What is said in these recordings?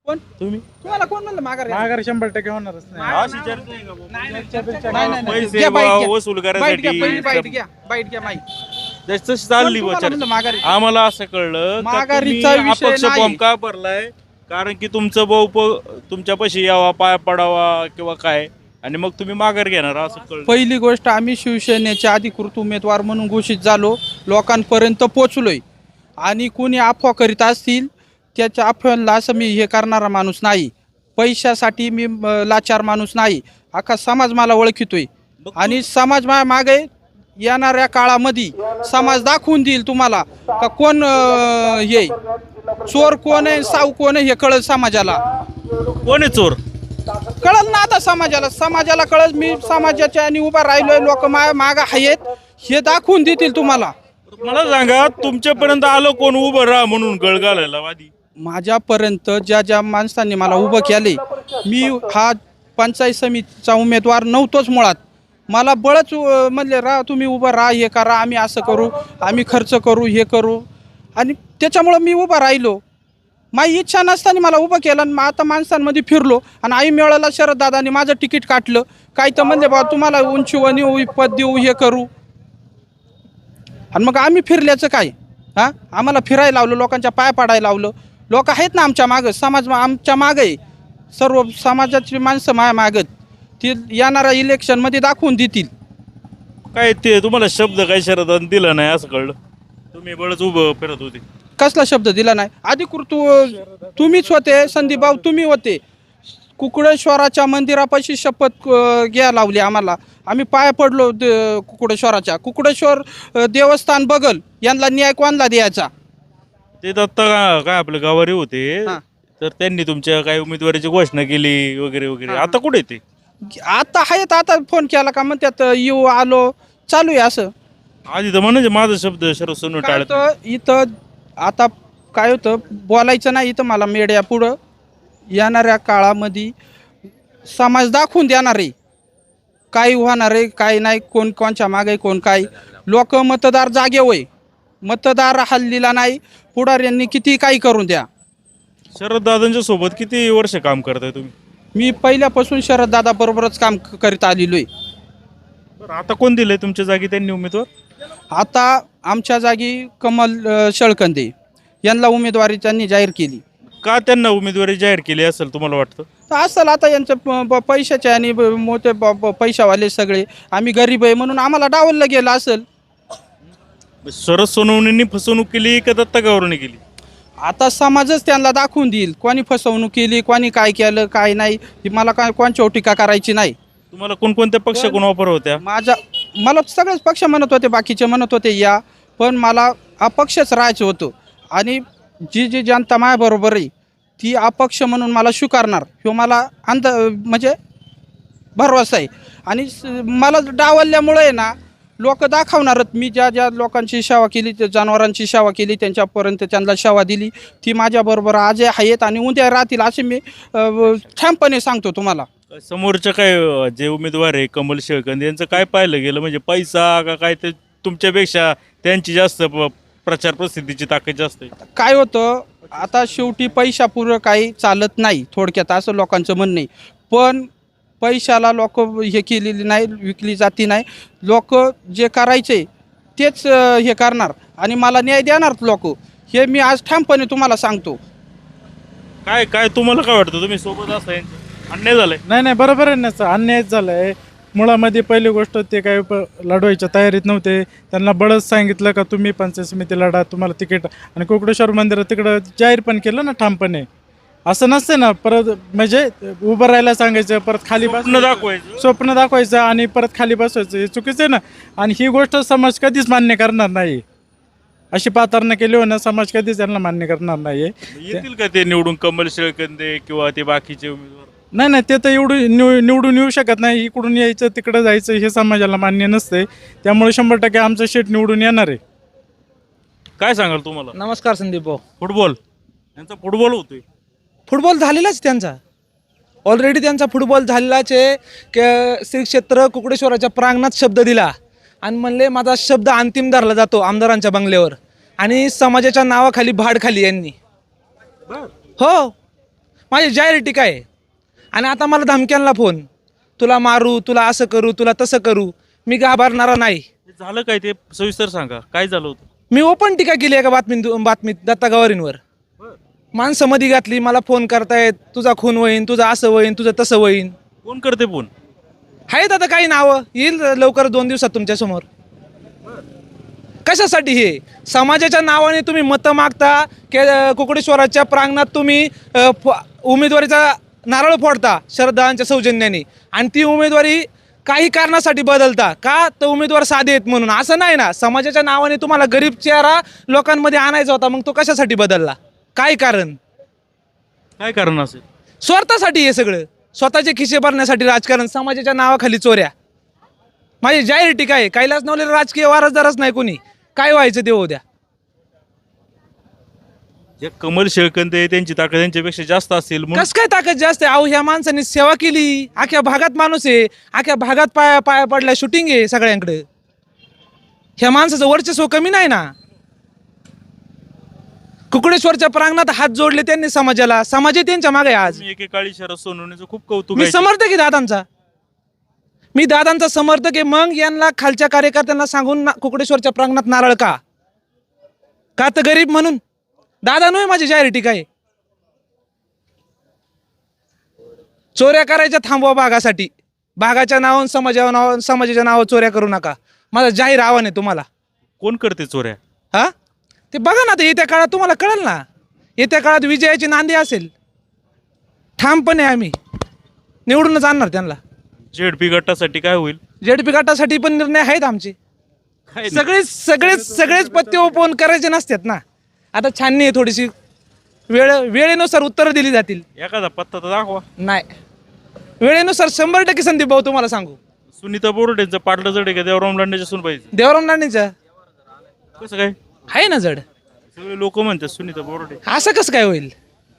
कोण तुम्ही तुम्हाला कोण म्हणलं माघार घ्या? माघार 100% होणारच नाही. अशी चर्चा आहे का भाऊ? नाही, नाही, चर्चा नाही, नाही, नाही. पैसे घ्या, बाईट घ्या. वसूल बाईट घ्या, पहिली बाईट करायसाठी घ्या, बाईट घ्या माईक. जशी चालली कोण बुवा तुम्हाला म्हणलं चर्चा. माघारी? आम्हाला असं कळलं का माघारीचा तुम्ही विषय अपक्ष नाही. फॉर्म का भरलाय कारण की तुमचं भाऊ तुमच्यापाशी यावा पाय पडावा किंवा काय आणि मग तुम्ही माघार घेणार असं कळलं. पहिली गोष्ट आम्ही शिवसेनेचे अधिकृत उमेदवार म्हणून घोषित झालो, लोकांपर्यंत पोचलोय आणि कोणी अफवा करीत असतील त्याच्या अफवांना असं मी हे करणारा माणूस नाही. पैशासाठी मी लाचार माणूस नाही. अख्खा समाज मला ओळखितोय आणि समाज माझ्या मागे येणाऱ्या काळामध्ये समाज दाखवून देईल तुम्हाला का कोण हे चोर कोण आहे साव कोण आहे हे कळल समाजाला. कोण आहे चोर? कळल ना आता समाजाला कळल. मी समाजाच्या आणि उभा राहिलोय, लोक माग आहेत हे दाखवून देतील तुम्हाला. मला सांगा तुमच्यापर्यंत आलं कोण उभं राहा म्हणून गळगालायला वादी? माझ्यापर्यंत ज्या माणसांनी मला उभं केले, मी हा पंचायत समितीचा उमेदवार नव्हतोच मुळात. मला बळच म्हणले तुम्ही उभं राहा, हे करा, आम्ही असं करू, आम्ही खर्च करू, हे करू आणि त्याच्यामुळं मी उभा राहिलो. माझी इच्छा नसताना मला उभं केलं आणि आता माणसांमध्ये फिरलो आणि आई मेळाला शरद दादानी माझं तिकीट काटलं. काही तर म्हणले बाबा तुम्हाला उंचीवर नेऊ, पद देऊ, हे करू आणि मग आम्ही फिरल्याचं काय? हां, आम्हाला फिरायला लावलं, लोकांच्या पाय पाडायला लावलं. लोक आहेत ना आमच्या मागं, समाज आमच्या मागं आहे. सर्व समाजाची माणसं माझ्या मागत ती येणाऱ्या इलेक्शनमध्ये दाखवून देतील. काय ते तुम्हाला शब्द काय शरदान दिला नाही असं कळलं. तुम्ही बळच उभं फिरत होते. कसला शब्द दिला नाही? अधिकृत तुम्हीच होते, संदीप भाऊ तुम्ही होते. कुकुडेश्वराच्या मंदिरापाशी शपथ घ्या लावली आम्हाला. आम्ही पाय पडलो कुकुडेश्वराच्या. कुकुडेश्वर देवस्थान बगल, यांना न्याय कोणला द्यायचा? ते दत्ता काय आपले गावारी होते हां. तर त्यांनी तुमच्या काही उमेदवारीची घोषणा केली वगैरे वगैरे. आता कुठे ते? आता आहेत, आता फोन केला का म्हणतात येऊ आलो, चालू आहे असं. आधी तर म्हणजे माझा शब्द शरद सोनू काय टाळत होतं इथं आता काय होतं बोलायचं नाही इथं मला मीडिया पुढं. येणाऱ्या काळामध्ये समाज दाखवून देणार आहे काय होणार आहे काय नाही, कोण कोणच्या मागे कोण काय. लोक मतदार जागे होय, मतदार हल्लीला नाही. पुढाऱ्यांनी किती काही करून द्या. शरद दादांच्या सोबत किती वर्ष काम करताय तुम्ही? मी पहिल्यापासून शरद दादा बरोबरच काम करीत आलेलो आहे. बरं, आता कोण दिलंय तुमच्या जागी त्यांनी उमेदवार? आता आमच्या जागी कमल शेळकंदे यांना उमेदवारी त्यांनी जाहीर केली. का त्यांना उमेदवारी जाहीर केली असेल तुम्हाला वाटतं? तर असेल आता यांचं पैशाचे आणि मोठे पैशावाले सगळे, आम्ही गरीब आहे म्हणून आम्हाला डावललं गेलं असेल. शरद सोनवणेंनी फसवणूक केली का दत्ता गावराने केली? आता समाजच त्यांना दाखवून देईल कोणी फसवणूक केली, कोणी काय केलं काय नाही. ही मला काय कोणच्या टीका करायची नाही. तुम्हाला कोणकोणत्या पक्षाकडून ऑफर होत्या? मला सगळेच पक्ष म्हणत होते, बाकीचे म्हणत होते या, पण मला अपक्षच राहायचं होतं आणि जी जनता माझ्याबरोबर आहे ती अपक्ष म्हणून मला स्वीकारणार किंवा मला म्हणजे भरवसा आहे. आणि मला डावलल्यामुळे आहे ना लोक दाखवणारच. मी ज्या लोकांची सेवा केली, त्या जनावरांची सेवा केली, त्यांच्यापर्यंत त्यांना सेवा दिली, ती माझ्याबरोबर आज आहेत आणि उद्या राहतील असे मी ठामपणे सांगतो तुम्हाला. समोरच्या काय जे उमेदवार आहे कमल शेळकंदे यांचं काय पाहिलं गेलं? म्हणजे पैसा का काय ते तुमच्यापेक्षा त्यांची जास्त प्रचार प्रसिद्धीची ताकद जास्त आहे? काय होतं आता शेवटी पैशापुरं काही चालत नाही, थोडक्यात असं लोकांचं म्हणणं आहे. पण पैशाला लोक हे केलेली नाही, विकली जाती नाही. लोक जे करायचे तेच हे करणार आणि मला न्याय देणार लोक, हे मी आज ठामपणे तुम्हाला सांगतो. काय काय तुम्हाला काय वाटतं? तुम्ही सोबत असता यांच्या? अन्याय झालाय? नाही बरोबर आहे ना, अन्यायच झालाय. मुळामध्ये पहिली गोष्ट ते काय लढवायच्या तयारीत नव्हते. त्यांना बळच सांगितलं का तुम्ही पंचायत समिती लढा, तुम्हाला तिकीट. आणि कुकुडेश्वर मंदिरात तिकडं जाहीर पण केलं ना ठामपणे. असं नसते ना, परत म्हणजे उभं राहायला सांगायचं, परत खाली स्वप्न दाखवायचं आणि परत खाली बसवायचं, हे चुकीचं आहे ना. आणि ही गोष्ट समाज कधीच मान्य करणार नाही. अशी पातारणा केली हो ना, समाज कधीच त्यांना मान्य करणार नाही. येतील का ते निवडून कमल शेळकंदे किंवा ते बाकीचे उमेदवार? नाही ते तर निवडून येऊ शकत नाही. इकडून यायचं तिकडं जायचं हे समाजाला मान्य नसते. त्यामुळे 100% आमचं शेट निवडून येणार आहे. काय सांगाल तुम्हाला? नमस्कार संदीप भाऊ. फुटबॉल यांचा फुटबॉल होतोय. फुटबॉल झालेलाच त्यांचा, ऑलरेडी त्यांचा फुटबॉल झालेलाच आहे. श्री क्षेत्र कुकुडेश्वराच्या प्रांगणात शब्द दिला आणि म्हणले माझा शब्द अंतिम धरला जातो आमदारांच्या बंगल्यावर. आणि समाजाच्या नावाखाली भाड खाली यांनी. हो, माझी जाहीर टीका आहे. आणि आता मला धमक्यांना फोन, तुला मारू, तुला असं करू, तुला तसं करू. मी घाबरणारा नाही. झालं काय ते सविस्तर सांगा, काय झालं होतं? मी ओपन टीका केली एका बातमीत दत्ता गवारींवर. माणसं मध्ये घातली, मला फोन करतायत, तुझा खून होईन, तुझं असं होईन, तुझं तसं होईन. कोण करते फोन? आहेत आता काही नावं, येईल लवकर 2 दिवसात तुमच्या समोर. कशासाठी हे? समाजाच्या नावाने तुम्ही मतं मागता, कुकडेश्वराच्या प्रांगणात तुम्ही उमेदवारीचा नारळ फोडता शरदांच्या सौजन्याने, आणि ती उमेदवारी काही कारणासाठी बदलता का? तर उमेदवार साधे आहेत म्हणून. असं नाही ना, समाजाच्या नावाने तुम्हाला गरीब चेहरा लोकांमध्ये आणायचा होता, मग तो कशासाठी बदलला? काय कारण? काय कारण असेल? स्वार्थासाठी हे सगळं, स्वतःचे खिसे भरण्यासाठी राजकारण, समाजाच्या नावाखाली चोऱ्या. माझी जाहीर टीका आहे. कैलास नवलेला राजकीय वारसदारच नाही कोणी, काय व्हायचं ते होऊ द्या. जे कमल शेळकंदे त्यांची ताकद त्यांच्यापेक्षा जास्त असेल म्हणून कस काय ताकद जास्त आहे? अहो, ह्या माणसाने सेवा केली, अख्ख्या भागात माणूस आहे, अख्ख्या भागात पाया पडला, शूटिंग आहे सगळ्यांकडे. ह्या माणसाचं वर्चस्व कमी नाही ना. कुकडेश्वरच्या प्रांगणात हात जोडले त्यांनी समाजाला, समाज त्यांच्या मागे आहे आज. तुम्ही एकेकाळी शरद सोनवणेचं खूप कौतुक मी आहे. समर्थक आहे दादांचा, मी दादांचा समर्थक आहे. मग यांना खालच्या कार्यकर्त्यांना सांगून कुकडेश्वरच्या प्रांगणात नारळ का? तर गरीब म्हणून? दादा नव्हे, माझी जाहीर टीका आहे. चोऱ्या करायच्या थांबवा भागासाठी, भागाच्या नावावर समाजाच्या नावावर चोऱ्या करू नका. माझं जाहीर आव्हान आहे तुम्हाला. कोण करते चोऱ्या? हा, ते बघा ना, ते येत्या काळात तुम्हाला कळेल ना. येत्या काळात विजयाची नांदी असेल. ठामपणे आम्ही निवडूनच आणणार त्यांना. जेडपी गटासाठी काय होईल? जेडपी गटासाठी पण निर्णय आहेत आमचे. काय नाही. सगळेच पत्ते ओपन करायचे नसतात ना. आता छाननी आहे थोडीशी, वेळेनुसार उत्तरं दिली जातील. एखादा पत्ता तर दाखवा. नाही, वेळेनुसार 100% संदीप भाऊ तुम्हाला सांगू. सुनीता बोरडेंचं पाटलं जड आहे का देवराम लांडेच्या सुनबाईचं? देवराम लांडेचा कसं काय? आहे ना जड. सगळे लोक म्हणतात सुनीता बोरडे. असं कसं काय होईल?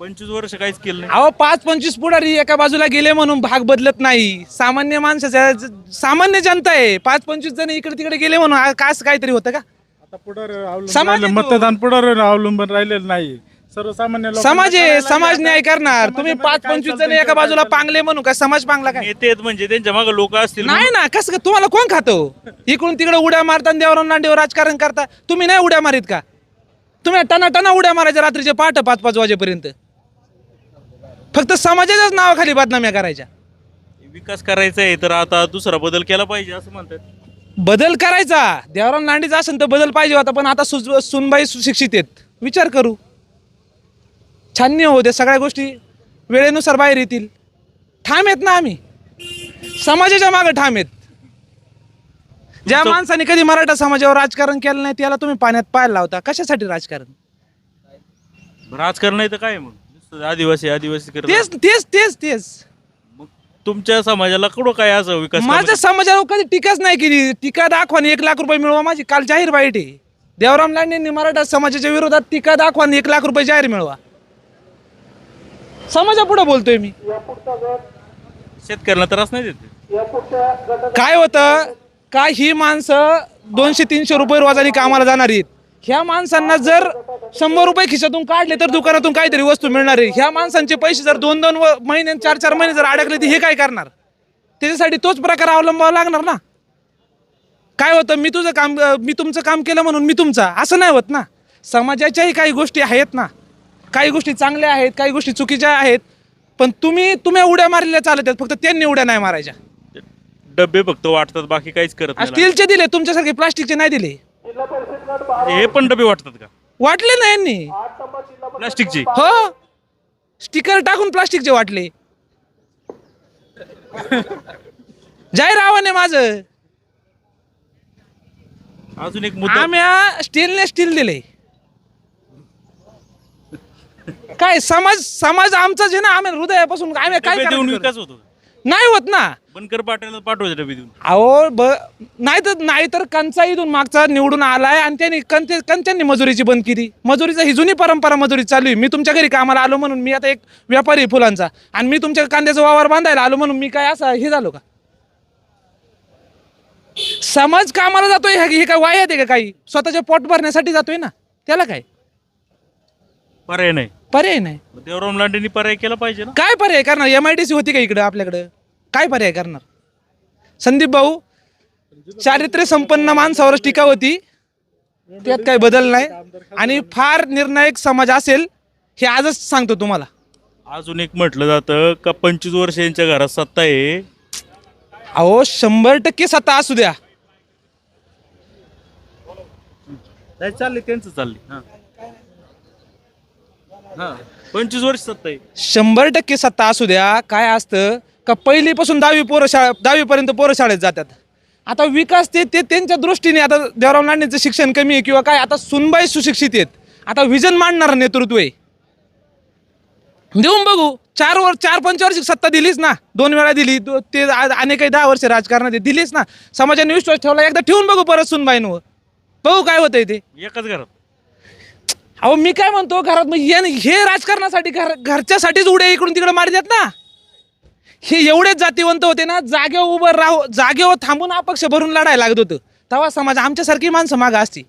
25 वर्ष काहीच केलं नाही. अहो, 5-25 पुढारी एका बाजूला गेले म्हणून भाग बदलत नाही. सामान्य माणसाच्या, सामान्य जनता आहे. 5-25 जण इकडे तिकडे गेले म्हणून असं काहीतरी होतं का? आता पुढार समाज आहे तो. मतदान पुढार अवलंबून राहिलेलं नाही. सर्वसामान्य लोकांना समाज आहे, करायला समाज लागलं. न्याय करणार. तुम्ही समाजामध्ये काय 5-25 जण चालतंय एका ते बाजूला काय पांगले म्हणून काय समाज पांगला काय? नेते आहेत म्हणजे त्यांच्या मागे लोक असतील नाही ना. कसं काय? तुम्हाला कोण खातो? इकडून तिकडे उड्या मारता, देवराम लांडेवर राजकारण करता. तुम्ही नाही उड्या मारीत का? तुम्ही टना उड्या मारायच्या रात्रीचे पहाटे 5-5 वाजेपर्यंत, फक्त समाजाच्याच नावाखाली बदनाम्या करायच्या. म्हणून विकास करायचा आहे तर आता दुसरा बदल केला पाहिजे असं म्हणतात. बदल करायचा, देवराम लांडेचा असेल तर बदल पाहिजे होता, पण आता सुनबाई सुशिक्षित आहेत. विचार करू, छाननी होऊ दे, सगळ्या गोष्टी वेळेनुसार बाहेर येतील. ठाम आहेत ना आम्ही, समाजाच्या मागे ठाम आहेत. ज्या माणसाने कधी मराठा समाजावर राजकारण केलं नाही त्याला तुम्ही पाण्यात पाहायला लावता. कशासाठी राजकारण? राजकारण नाही तर काय मग? नुसतं आदिवासी करत. तेच मग तुमच्या समाजाला कुठं काय असं विकास माझ्या समाजावर कधी टीकाच नाही केली. टीका दाखवा आणि 1 लाख रुपये मिळवा, माझी काल जाहीर बाईट आहे. देवराम लांडेंनी मराठा समाजाच्या विरोधात टीका दाखवा आणि 1 लाख रुपये जाहीर मिळवा. समाजापुढे बोलतोय मी. शेतकऱ्यांना त्रास नाही देते. काय होतं का, ही माणसं 200-300 रुपये रोजानी कामाला जाणार आहेत. ह्या माणसांना जर 100 रुपये खिशातून काढले तर दुकानातून काहीतरी वस्तू मिळणार आहे. ह्या माणसांचे पैसे जर 2-2 महिने 4-4 महिने जर अडकले तर हे काय करणार? त्याच्यासाठी तोच प्रकार अवलंबावा लागणार ना. काय होतं, मी तुमचं काम केलं म्हणून मी तुमचा, असं नाही होत ना. समाजाच्याही काही गोष्टी आहेत ना, काही गोष्टी चांगल्या आहेत, काही गोष्टी चुकीच्या आहेत. पण तुम्ही उड्या मारलेल्या चालत आहेत, फक्त त्यांनी उड्या नाही मारायच्या. डब्बे फक्त वाटतात, बाकी काहीच करत नाही. स्टीलचे दिले, तुमच्यासारखे प्लास्टिकचे नाही दिले. हे पण डबे वाटतात का? वाटले ना यांनी, प्लास्टिकची? हो, स्टिकर टाकून प्लास्टिकचे वाटले. जाहीर आव्हान आहे माझं. अजून एक मुद्दा. आम्ही स्टील दिले. काय समाज आमचाच आहे ना. आम्ही हृदयापासून आम्ही काय डबे देऊन करायचं? विकास होतो. नाही होत ना. बनकर पाट्याला पाठवायचे डबे देऊन. अहो, नाहीतर कंचा इथून मागचा निवडून आलाय आणि त्यांनी कंचांनी मजुरीची बंद केली. मजुरीचा ही जुनी परंपरा मजुरी चालू आहे. मी तुमच्या घरी कामाला आलो म्हणून मी आता एक व्यापारी आहे फुलांचा, आणि मी तुमच्या कांद्याचा वावर बांधायला आलो म्हणून मी काय असं हे झालो का? समाज कामाला जातोय, हे काय वाया आहे का? काही स्वतःच्या पोट भरण्यासाठी जातोय ना, त्याला काय पर्याय नाही. पर्याय नाही. देवराम लांडेंनी पर्याय केला पाहिजे ना. काय पर्याय करणार? MIDC होती का इकडं आपल्याकडं? काय पर्याय करणार? संदीप भाऊ चारित्र्य संपन्न माणसावरच टीका होती, त्यात काही बदल नाही. आणि फार निर्णायक समाज असेल हे आजच सांगतो तुम्हाला. अजून एक म्हटलं जातं का 25 वर्ष यांच्या घरात सत्ता आहे. अहो 100% सत्ता असू द्या. काय चाललंय त्यांचं चाललंय. हा 25 वर्ष सत्ता आहे. 100% सत्ता असू द्या. काय असतं का पहिलीपासून 10वीपर्यंत पोरं शाळेत जातात. आता विकास ते त्यांच्या दृष्टीने, आता देवराम लांडेंचं शिक्षण कमी आहे किंवा काय, आता सुनबाई सुशिक्षित आहेत, आता व्हिजन मांडणारं नेतृत्व आहे. देऊन बघू. 4-5 वर्ष सत्ता दिलीच ना, 2 वेळा दिली, ते अनेक 10 वर्ष राजकारणात दिलीच ना. समाजाने विश्वास ठेवला, एकदा ठेवून बघू परत सुनबाईंवर, बघू काय होतंय ते. एकाच घरात. अहो मी काय म्हणतो, घरात हे राजकारणासाठी घरच्यासाठीच उड्या इकडून तिकडे मारतात ना. हे एवढेच जातीवंत होते ना, जागेवर थांबून अपक्ष भरून लढायला लागत होतं. तेव्हा समाज आमच्यासारखी माणसं मागं असती.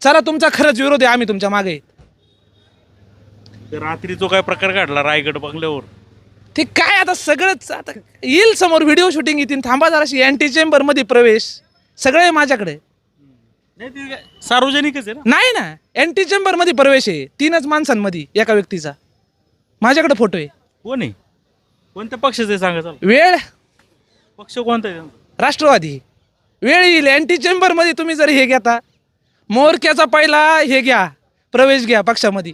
चला तुमचा खरंच विरोध आहे, आम्ही तुमच्या मागे. रात्री जो काय प्रकार घडला रायगड बंगल्यावर, ते काय आता सगळंच आता येईल समोर, व्हिडिओ शूटिंग येतील. थांबा जराशी. अँटी चेंबर मध्ये प्रवेश सगळे माझ्याकडे नाही ते काय सार्वजनिकच आहे ना. नाही ना. अँटी चेंबर मध्ये प्रवेश आहे 3च माणसांमध्ये एका व्यक्तीचा. माझ्याकडे फोटो आहे. कोण आहे? कोणत्या पक्षाचं आहे सांगा. चाल वेळ पक्ष कोणता आहे त्यांचा? राष्ट्रवादी. वेळ येईल. अँटी चेंबर मध्ये तुम्ही जर हे घेता, मोरक्याचा पहिला हे घ्या, प्रवेश घ्या पक्षामध्ये.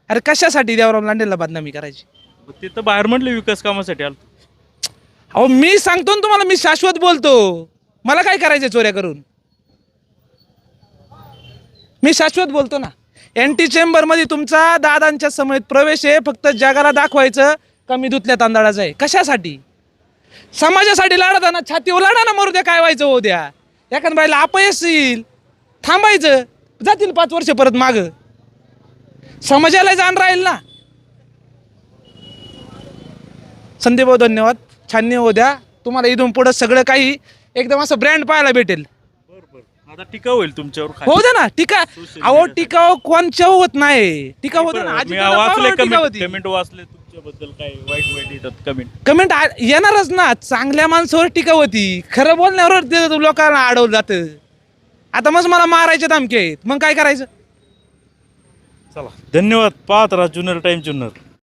अरे कशासाठी देवराम लांडेला बदनामी करायची? ते तर बाहेर म्हटलं विकास कामासाठी आलो. अहो मी सांगतो ना तुम्हाला, मी शाश्वत बोलतो. मला काय करायचं चोऱ्या करून? मी शाश्वत बोलतो ना. अँटी चेंबर मध्ये तुमचा दादांच्या समेत प्रवेश आहे. फक्त जगाला दाखवायचं का मी धुतल्या तांदळाचं आहे. कशासाठी? समाजासाठी लढताना छातीवर लढा ना, मरू द्या, काय व्हायचं होऊ द्या. एखाद्या बाईला अपयश येईल, थांबायचं, जातील 5 वर्ष परत माग. समाजाला जाण राहील ना. संदीप भाऊ धन्यवाद. छान होऊ द्या. तुम्हाला इथून पुढे सगळं काही एकदम असं ब्रँड पाहायला भेटेल. आता टीका होईल तुमच्यावर. होऊ दे ना टीका. अहो टीका कोणच्या होत नाही. टीका होत ना. मी वाचले कमेंट वाचले तुमच्याबद्दल, काय वाईट येतात कमेंट येणारच ना. चांगल्या माणसावर टीका होती, खरं बोलण्यावर ते लोकांना अडवलं जातं. आता मग मला मारायचे धमके आहेत, मग काय करायचं? चला धन्यवाद. पाहत राहा जुन्नर टाइम जुन्नर.